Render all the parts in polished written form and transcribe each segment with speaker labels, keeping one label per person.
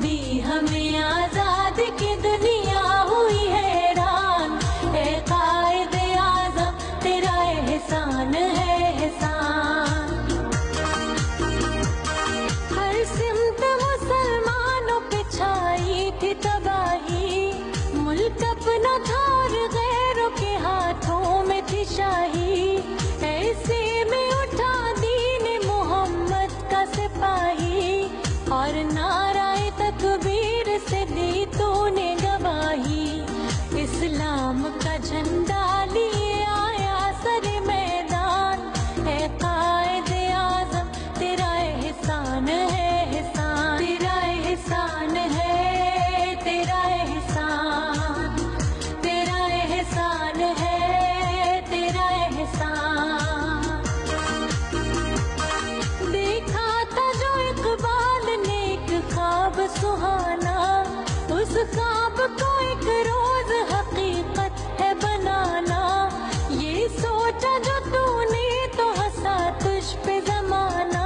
Speaker 1: दी हमें आजाद की दुनिया हुई हैरान। ए कायद आज़म तेरा एहसान है एहसान। हर सिमत मुसलमानों पे छाई थी तबाही, मुल्क अपना था और गैरों के हाथों में थी शाही। ऐसे में उठा दीन मोहम्मद का सिपाही और नाराए तकबीर से दी तूने गवाही। इस्लाम का झंडा लिए आया सर मैदान। है कायद आज़म तेरा एहसान है एहसान। तेरा एहसान है तेरा एहसान। तेरा एहसान है तेरा एहसान। देखा था जो इकबाल ने एक ख्वाब सुहाना, उस ख्वाब को एक रोज हकीकत है बनाना। ये सोचा जो तूने तो हंसा तुझ पे जमाना।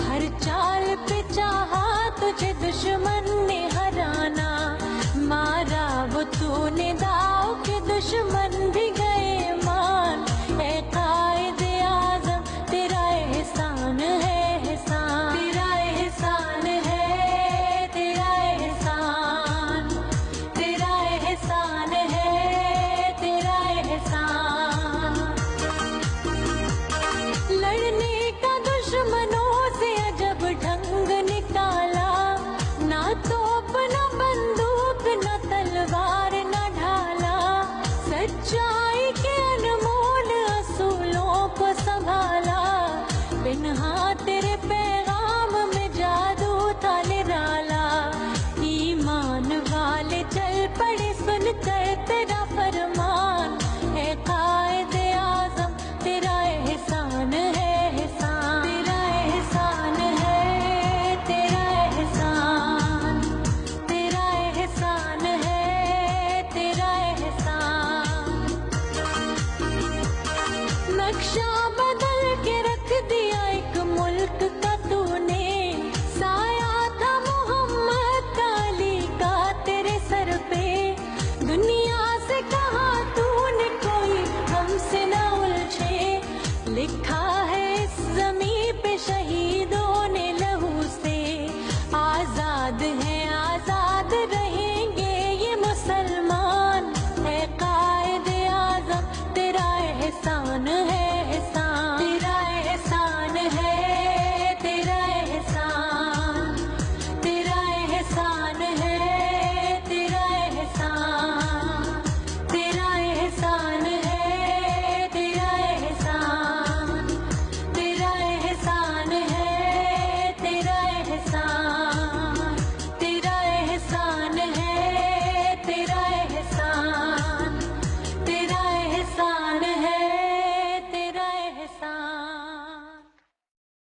Speaker 1: हर चाल पे चाहा तुझे दुश्मन ने हराना। मारा वो तूने दाव के दुश्मन भी गए मान। ए कायद आज़म तेरा एहसान है एहसान। तेरा एहसान है तेरा एहसान। तेरा एहसान है तेरा एहसान। लड़ने का दुश्मनों से अजब ढंग निकाला, ना तोप ना बंदूक ना तलवार ना ढाला। सच्चाई के अनमोल असूलों को संभाला, बिन्हा तेरे पैगाम में जादू था निराला। ईमान वाले चल पड़े सुनकर तेरा फरमान। है कायद आज़म तेरा एहसान है एहसान। तेरा एहसान है तेरा एहसान। तेरा एहसान है तेरा एहसान। नक्शा बदल के रख दिया एक मुल्क का तूने। साया था मोहम्मद का अली का तेरे सर पे। दुनिया से कहा तूने कोई हमसे न उलझे। लिखा है इस ज़मीं पे शहीदों ने लहू से। आजाद है